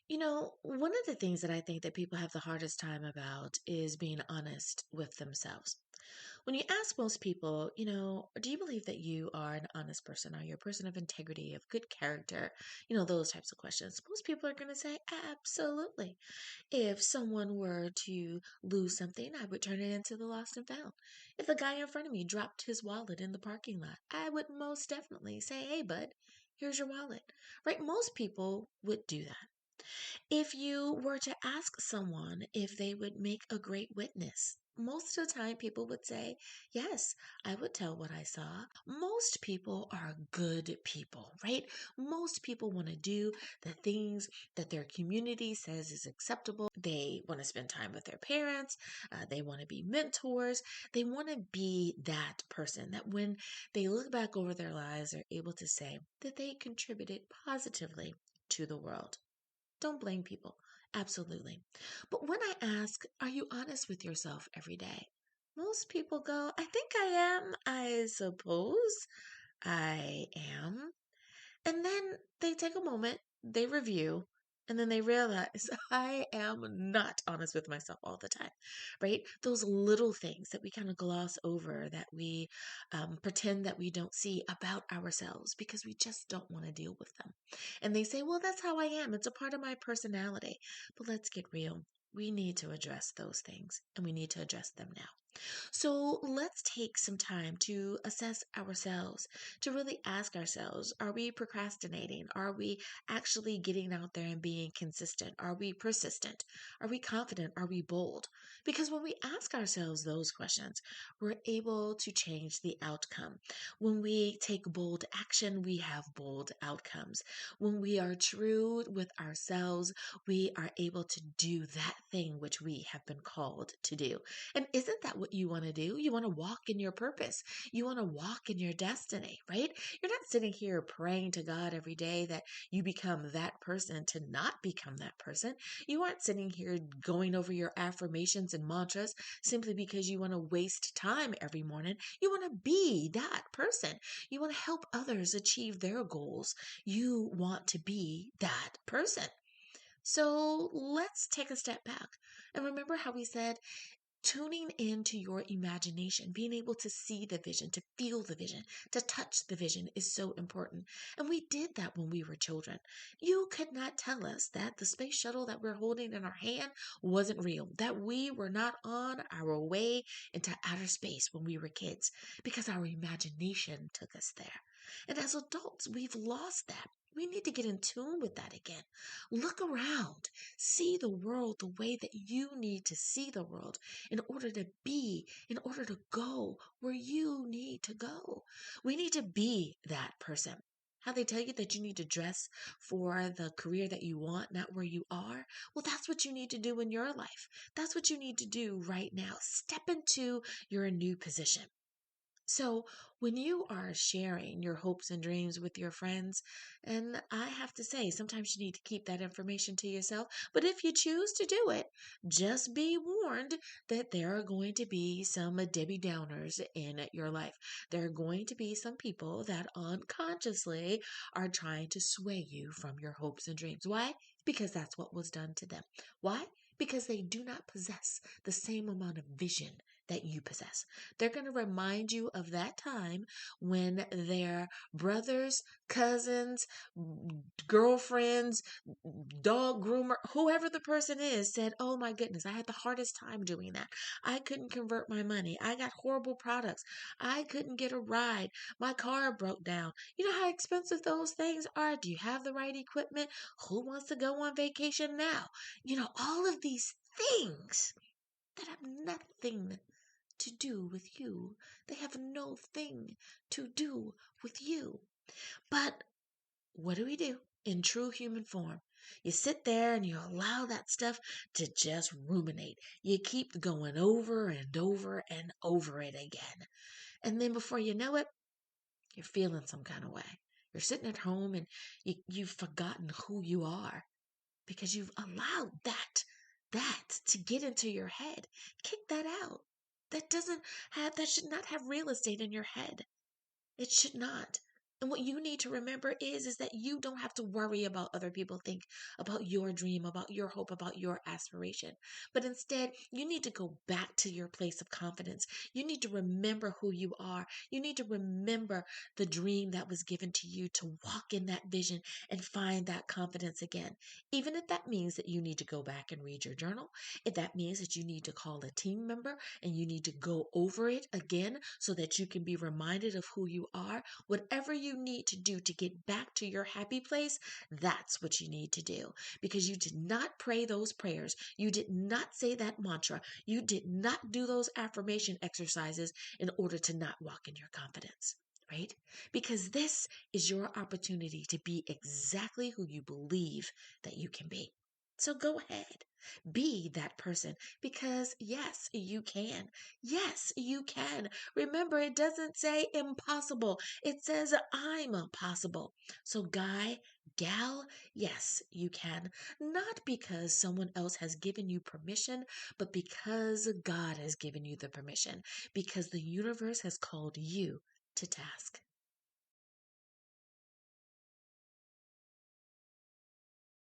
One of the things that I think that people have the hardest time about is being honest with themselves. When you ask most people, do you believe that you are an honest person? Are you a person of integrity, of good character? Those types of questions. Most people are going to say, absolutely. If someone were to lose something, I would turn it into the lost and found. If a guy in front of me dropped his wallet in the parking lot, I would most definitely say, hey, bud, here's your wallet. Right? Most people would do that. If you were to ask someone if they would make a great witness, most of the time people would say, yes, I would tell what I saw. Most people are good people, right? Most people want to do the things that their community says is acceptable. They want to spend time with their parents. They want to be mentors. They want to be that person that when they look back over their lives, are able to say that they contributed positively to the world. Don't blame people. Absolutely. But when I ask, are you honest with yourself every day? Most people go, I think I am. I suppose I am. And then they take a moment, they review, and then they realize I am not honest with myself all the time, right? Those little things that we kind of gloss over, that we pretend that we don't see about ourselves because we just don't want to deal with them. And they say, well, that's how I am. It's a part of my personality. But let's get real. We need to address those things, and we need to address them now. So let's take some time to assess ourselves, to really ask ourselves, are we procrastinating? Are we actually getting out there and being consistent? Are we persistent? Are we confident? Are we bold? Because when we ask ourselves those questions, we're able to change the outcome. When we take bold action, we have bold outcomes. When we are true with ourselves, we are able to do that thing which we have been called to do. And isn't that what you want to do? You want to walk in your purpose. You want to walk in your destiny, right? You're not sitting here praying to God every day that you become that person to not become that person. You aren't sitting here going over your affirmations and mantras simply because you want to waste time every morning. You want to be that person. You want to help others achieve their goals. You want to be that person. So let's take a step back and remember how we said tuning into your imagination, being able to see the vision, to feel the vision, to touch the vision is so important. And we did that when we were children. You could not tell us that the space shuttle that we're holding in our hand wasn't real, that we were not on our way into outer space when we were kids, because our imagination took us there. And as adults, we've lost that. We need to get in tune with that again. Look around. See the world the way that you need to see the world in order to be, in order to go where you need to go. We need to be that person. How they tell you that you need to dress for the career that you want, not where you are. Well, that's what you need to do in your life. That's what you need to do right now. Step into your new position. So, when you are sharing your hopes and dreams with your friends, and I have to say, sometimes you need to keep that information to yourself. But if you choose to do it, just be warned that there are going to be some Debbie Downers in your life. There are going to be some people that unconsciously are trying to sway you from your hopes and dreams. Why? Because that's what was done to them. Why? Because they do not possess the same amount of vision that you possess. They're going to remind you of that time when their brothers, cousins, girlfriends, dog groomer, whoever the person is, said, oh my goodness, I had the hardest time doing that. I couldn't convert my money. I got horrible products. I couldn't get a ride. My car broke down. You know how expensive those things are? Do you have the right equipment? Who wants to go on vacation now? All of these things that have nothing to do with you. They have no thing to do with you. But what do? In true human form, you sit there and you allow that stuff to just ruminate. You keep going over and over and over it again. And then before you know it, you're feeling some kind of way. You're sitting at home and you've forgotten who you are because you've allowed that to get into your head. Kick that out. That should not have real estate in your head. It should not. And what you need to remember is that you don't have to worry about other people think about your dream, about your hope, about your aspiration. But instead, you need to go back to your place of confidence. You need to remember who you are. You need to remember the dream that was given to you, to walk in that vision and find that confidence again. Even if that means that you need to go back and read your journal, if that means that you need to call a team member and you need to go over it again so that you can be reminded of who you are, whatever you need to do to get back to your happy place, that's what you need to do. Because you did not pray those prayers. You did not say that mantra. You did not do those affirmation exercises in order to not walk in your confidence. Right? Because this is your opportunity to be exactly who you believe that you can be. So go ahead, be that person because yes, you can. Yes, you can. Remember, it doesn't say impossible. It says I'm possible. So guy, gal, yes, you can. Not because someone else has given you permission, but because God has given you the permission. Because the universe has called you to task.